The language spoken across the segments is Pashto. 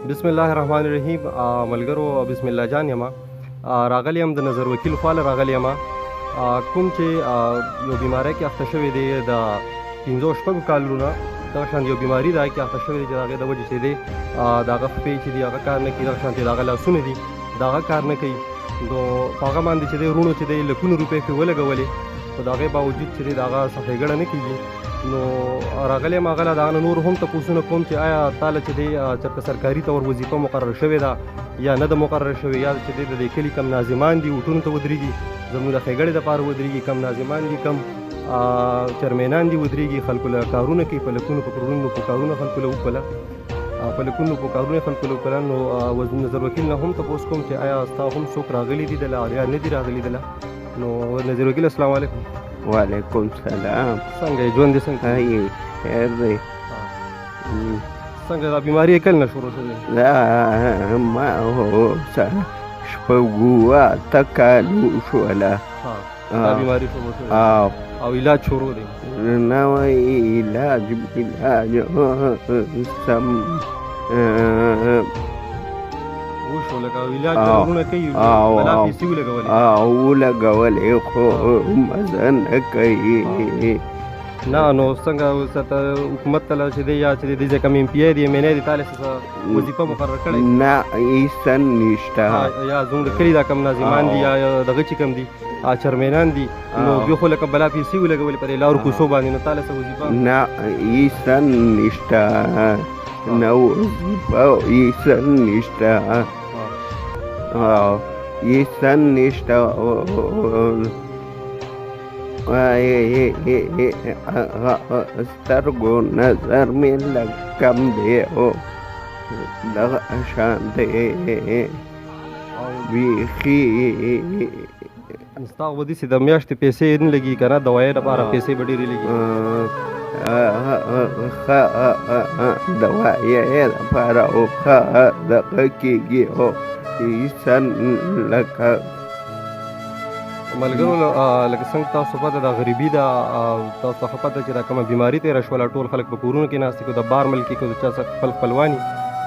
بسم الله الرحمن الرحیم. ملګرو بسم الله جان یم. راغلی یم د نظر وکیل خواله راغلی یم. کوم چې یو بیماری کې اخته شوی دی د 15 کالونو نه دغه شان یو بیماری ده کې اخته شوی دی چې د هغې د وجې چې دی د هغه خپې چې دي هغه کار نه کوي، دغه شانتې د هغه لاسونه دي د هغه کار نه کوي. نو په هغه باندې چې دی وروڼو چې دی لکونه روپۍ پرې ولګولې، خو د هغې باوجود چې دی د هغه څه ښېګړه نه کېږي. نو راغلی یم هغه له د هغه نه نور هم تپوسونه کوم چې آیا تاله چې دی چېرته سرکاري طور وظیفه مقرر شوې ده یا نه ده مقرر شوې، یا چې دی د دې کلي کم ناظمان دي وټونو ته ودرېږي زموږ د ښېګړې دپاره ودرېږي، کم ناظمان دي کم چرمینان دي ودرېږي، خلکو له کارونه کوي، په لکونو په کروڑونو په کارونه خلکو له وکړله، په لکونو په کارونه خلکو له وکړله. نو نظر وکیل نه هم تپوس کوم چې آیا ستا هم څوک راغلي دي دله یا نه دي راغلي دله. نو نظر وکیل السلام علیکم. وعلیکم سلام. څنګه یې ژوند دې څنګه خیر دی؟ څنګه دا بیماري یې کله نه شروع شوې؟ دا ما اوسه شپږ اته کالو شوله دا بیماري شروع شوې او علاج شروع دی؟ نوی علاج سم وشو لکه علاج ضرورونه کوي بلا پیسې ولګولې خو مزه نه کوي. نه نو څنګه ورته حکومت ته چې دی یا چې دی ځکه کم ایم پی ای دی ایم این ای دی تاله څه وظیفه مقرر کړی؟ نه هېڅ نشته. یا زموږ د کلي دا کم ناظمان دي یا دغه چې کم دي چرمینان دي، نو دوی خو لکه بلا پیسې ولګولې په دې لارو کوڅو باندې، نو تاله څه وظیفه؟ نه هېڅ نشته، نه وظیفه هېڅ نشته، هېڅ نشته. سترګو نظر مې لږ کم دی او دغه شان دی بیخي. ستا خو به داسې د میاشتې پیسې نه لګي که نه، دوایۍ لپاره پیسې به ډېرې لګي. ښه دوایۍ لپاره او ښه دغه کېږي او هېڅ لکه ملګرو لکه څنګه تاسو پته ده غریبي ده، تاسو ته ښه پته چې دا کومه بیماري تېره شوله ټول خلک په کورونو کې ناست دي، که د بار ملک کې که د چا څخه خپل خپلواني،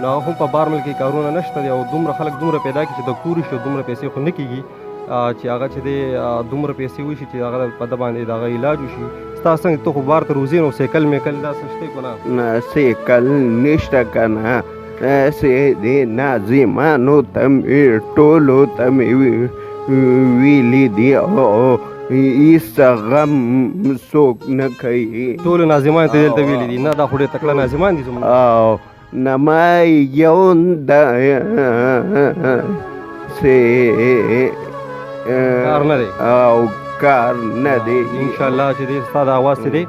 نو هغه هم په بار ملک کې کارونه نشته دي او دومره خلک دومره پیدا کړي چې د کور شي دومره پیسې خو نه کېږي چې هغه چې دی دومره پیسې وشي چې هغه په ده باندې د هغه علاج وشي. ستا څنګه ته خو بار ته روزې نو سایکل میکل دا څه شته که نه؟ سایکل نشته که نه، داسې د ناظمانو ته مې ټولو ته مې ویلي دي او هېڅ غم څوک نه کوي. ټولو ناظمان ته دلته ویلي دي؟ نه دا خو ډېر تکړه ناظمان دي زموږ. نما یو کار نه دی او کار نه دی. انشاءالله چې دی ستا د اواز چې دی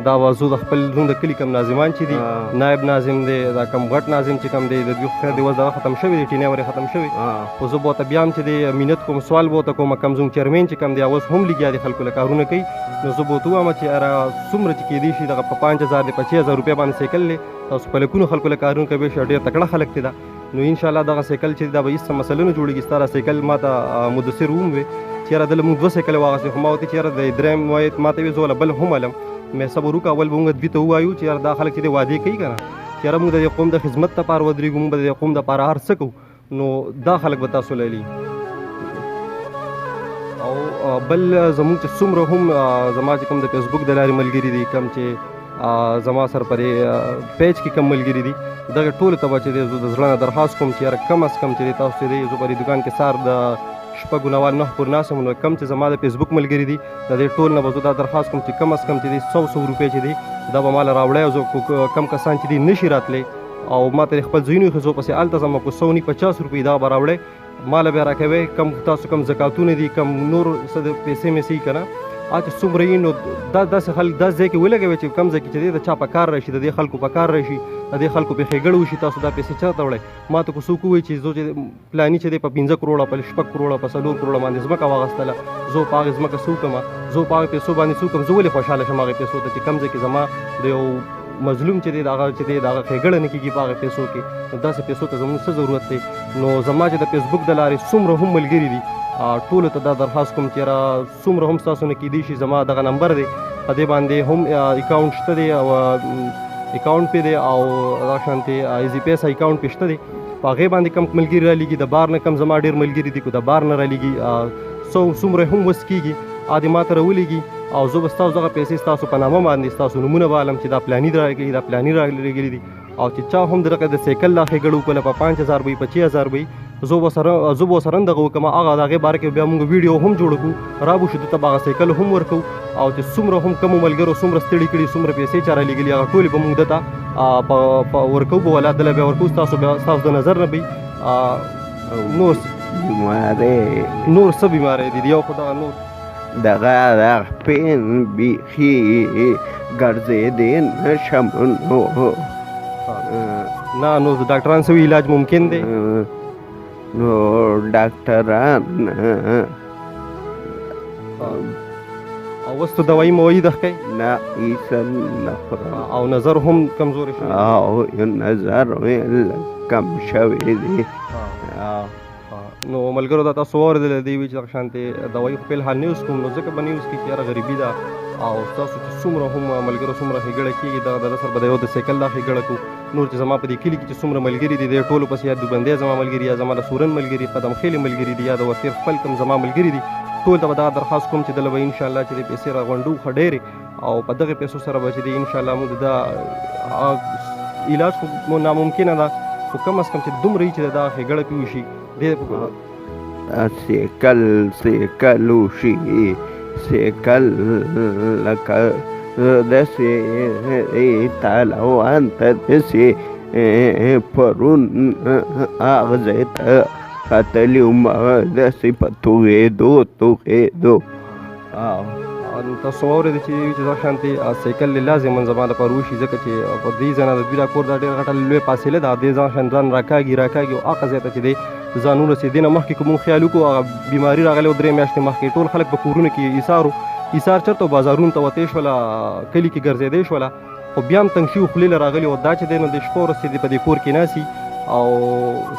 دا وضو د خپل زموږ د کلي کم ناظمان چې دي، نایب ناظم دی، دا کم غټ ناظم چې کم دی، د دوی خیر دی اوس دغه ختم شوی دی، ټینۍ ورې ختم شوی، خو زه به ورته بیا هم چې دی منت کوم سوال به ورته کوم کم زموږ چیرمین چې کم دی اوس هم لګیا دي خلکو له کارونه کوي، نو زه به ورته ووایم چې یاره څومره چې کېدی شي دغه په 5000 دی په 6000 روپۍ باندې سایکل دی تاسو په لکونو خلکو له کارونه کوي ډېر تکړه خلک دی دا، نو انشاءالله دغه سایکل چې دا به هېڅ مسله نه جوړېږي. ستا دا سایکل ما ته مدثر وویل چې یاره دله موږ 2 سایکله واخېستې، خو ما ورته چې یاره د درېیم وایي ما ته ویې زه بل هم علم مې صبر وکړه، اول به موږ دوی ته ووایو چې یاره دا خلک چې دی وعدې کوي که نه چې یاره موږ د دې قوم د خدمت دپاره ودرېږو، موږ به د دې قوم دپاره هر څه کوو، نو دا خلک به تاسو لیلي. او بل زموږ چې څومره هم زما چې کوم د فیسبوک د لارې ملګري دي، کم چې زما سره پرې پیج کې کم ملګري دي، دغه ټولو ته به چې دی زه د زړه نه درخواست کوم چې یاره کم از کم چې دی تاسو چې دی زه په دې دوکان کې سهار د 9 پورې ناست یم، نو کم چې زما د فیسبوک ملګري دي د دې ټول نه به زه دا درخواست کوم چې کم از کم چې دی 100 روپۍ چې دی دا به ما له راوړی، او زه کم کسان چې دی نشي راتلی او ما ته خپل ځایونو ایښي زه پسې هلته ځم په 150 روپۍ دا به راوړی، ما له بیا راکوی کم تاسو کم زکاتونه دي کم نور څه د پیسې میسې که نه چې څومره یي، نو دا داسې خلک داسې ځای کې ولګوئ چې کم ځای کې چې دی د چا په کار راشي، د دې خلکو په کار راشي، د دې خلکو پې ښېګړه وشي، تاسو دا پیسې چېرته وړئ؟ ما ته که څوک ووایي چې زه چې پلاني چې دی په 15 کروړه په 6 کروړه په 4 کروړه باندې ځمکه واخیستله، زه په هغې ځمکه څه وکړم، زه په هغې پیسو باندې څه وکړم، زه ولې خوشحاله شم هغې پیسو ته چې کم ځای کې زما د یو مظلوم چې دی د هغه چې دی د هغه ښېګړه نه کېږي په هغې پیسو کې، نو داسې پیسو ته زموږ څه ضرورت دی؟ نو زما چې د فیسبوک د لارې څومره هم ملګري دي ټولو ته دا درخواست کوم چې یاره څومره هم ستاسو نه کېدی شي زما دغه نمبر دی په دې باندې هم اکاونټ شته دی او اکاونټ پې دی او دغه شانتې ایزي پیسه اکاونټ پې شته دی، په هغې باندې کم ملګري رالیږي د بار نه کم زما ډېر ملګري دي که د بار نه رالیږي څومره هم وس کېږي عادي ما ته راولېږي او زه به ستاسو دغه پیسې ستاسو په نامه باندې ستاسو نومونه به علم چې دا پلاني راغلي دا پلاني راغلي دي او چې چا هم دغه د سایکل دا ښېګړه وکړله په 5000 به 25000 به زه به ورسره دغه وکړم هغه د هغې باره کې بیا موږ ویډیو هم جوړ کړو رابو شو دته به هغه سایکل هم ورکوو او چې څومره هم کمو ملګرو څومره ستړي کړي څومره پیسې چا رالیږلي هغه ټولې به موږ دته ورکوو به ولا دله بیا ورکوو ستاسو د نظر نه به نور څه بیماری دي یو خو دغه نور دغه پین بیخي ګرځېدی نشم نو نه نو ډاکټران څه وي علاج ممکن دی نو ډاکټران او اوس ته دوایي موایي ده ښکئ نه ایسل نه خورم او نظر هم کمزوري شوی او نظر کم شوی دی نو ملګرو دا تاسو واورېدل دی وی چې دغه شانتې دوایي خو فلحال نه یوز کوم نو ځکه به نه یوز کړي چې یاره غریبي ده او ستاسو چې څومره هم ملګرو څومره ښېګړه کېږي دغه د سره به د یو د سایکل دا ښېګړه کړو نور چې زما په دې کلي کې چې څومره ملګري دي د ټولو پسې یا دوبندی زما ملګري یا زما د سورن ملګري قدم خیلې ملګري دي یا د ورتېر خپل کم زما ملګري دي ټول ته به دغه درخواست کوم چې دله به انشاءالله چې د پیسې راغونډو ښه ډېرې او په دغې پیسو سره به چې دی انشاءالله موږ د علاج خو ناممکنه ده خو کم از کم چې دومره وي چې دا ښېګړه پې وشي سیکل وشي سیکل لکه داسې طالوان ته داسې پرون هغه ځای ته ختلي وم داسې په توغېدو تاسو واورېدې چې دغه شانتې سایکل لازما زما دپاره وشي ځکه چې په دې ځای نه د دوی دا کور دا ډېره غټه لویه فاصله ده دې ځان راکاږي او هغه ځای ته چې دی ځان ورسېدې نه مخکې که مونږ خیال وکړو هغه بیماري راغلی و 3 میاشتې مخکې ټول خلک په کورونو کې ایثار چېرته بازارونو ته وتې شوله کلي کې ګرځېدی شوله خو بیا هم تنګ شي خولې له راغلي او دا چې دی نو د شپه ورسېدې په دې کور کې ناستي او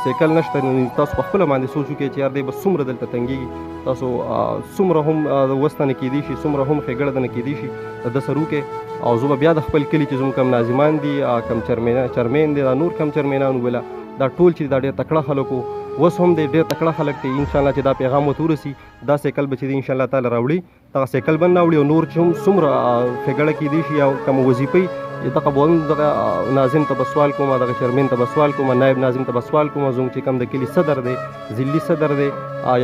سایکل نشته نو تاسو په خپله باندې سوچ وکړئ چې یار دی به څومره دلته تنګېږي تاسو څومره هم وس ته نه کېدی شي څومره هم ښېګړه ته نه کېدی شي د ده سره وکړئ او زه به بیا د خپل کلي چې زموږ کم ناظمان دي کم چرمین دي دا نور کم چرمینان وبله دا ټول چې دا ډېر تکړه خلک وو اوس هم دی ډېر تکړه خلک دی انشاءالله چې دا پیغام ورته ورسي دا سایکل به چې دی انشاءالله تعالی راوړي دغه سایکل به نه راوړي او نور چې هم څومره ښېګړه کېدی شي او کوم وظیفې دغه به هم دغه ناظم ته به سوال کوم دغه چرمین ته به سوال کوم نایب ناظم ته به سوال کوم زموږ چې کوم د کلي صدر دی ضلعي صدر دی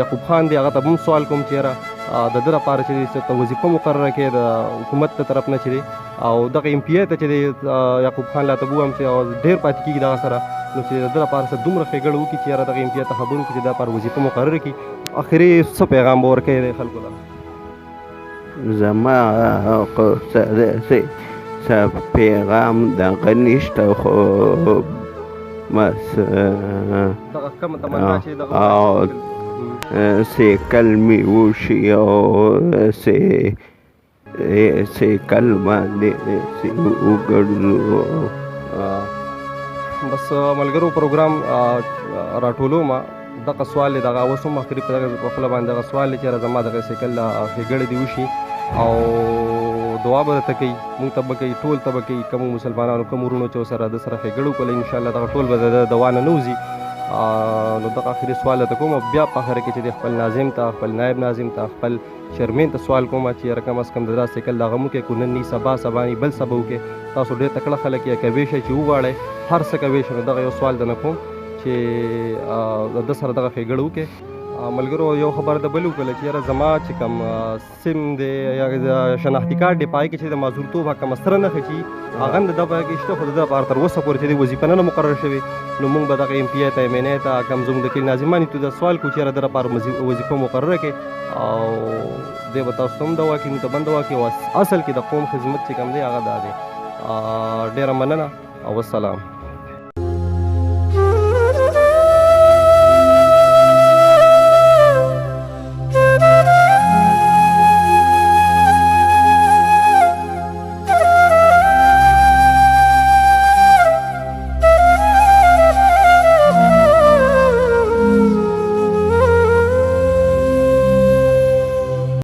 یعقوب خان دی هغه ته به هم سوال کوم چې یاره د ده لپاره چې دی څه وظیفه مقرره کړې د حکومت ته طرف نه چې دی او دغه ایم پی آی ته چې دی یعقوب خان لا ته به ووایم چې ډېر پاتې کېږي دغه سره نو چې د ده لپاره څه دومره ښېګړه وکړي چې یاره دغه ایم پی آی ته خبرې وکړي چې دا لپاره وظیفه مقرره کړي اخري څه پیغام به ورکوي دی خلکو ته زما قصه داسې څه پیغام دغه نشته خو بس دغه کومه تمنا چې دغه سیکل مې وشي او سیکل باندې وګرځو بس ملګرو پروګرام راټولو ما دغه سوال دی دغه اوس هم اخري په دغه په خپله باندې دغه سوال دی چې زما دغه سایکل ښېګړې دې وشي او دعا به درته کوي مونږ ته به کوي ټول ته به کوي کومو مسلمانانو کوم ورونو چې ورسره د سره ښېګړه وکړله انشاءالله دغه ټول به د دوا نه وځي نو دغه اخري سوال درته کوم بیا په اخره کې چې د خپل ناظم ته خپل نایب ناظم ته خپل چرمین ته سوال کوم چې یاره کم از کم د دا سایکل دغه مو کې کو نن نی سبا نی بل سبا وکړې تاسو ډېر تکړه خلک یې کوی شئ چې وغواړئ هر څه کوی شئ نو دغه یو سوال درنه کوم چې د ده سره دغه ښېګړه وکړې ملګرو یو خبره د بل وکړله چې یاره زما چې کوم سیم دی یا شناختي کارډ دی په هغې کې چې د معذورتوب کومه سره نښه چې هغه هم د ده په هغې کې شته خو د ده لپاره تر اوسه پورې چې دی وظیفه نه مقرر شوې نو موږ به دغه ایم پی آی ته ایم این ای ته کوم زموږ د کلي ناظمان دي دا سوال کوو چې یاره د لپاره وظیفه مقرره کړې او دی به تاسو ته هم دوا کړي موږ ته به هم دوا کړي او اصل کې د قوم خدمت چې کوم دی هغه دا دی ډېره مننه او والسلام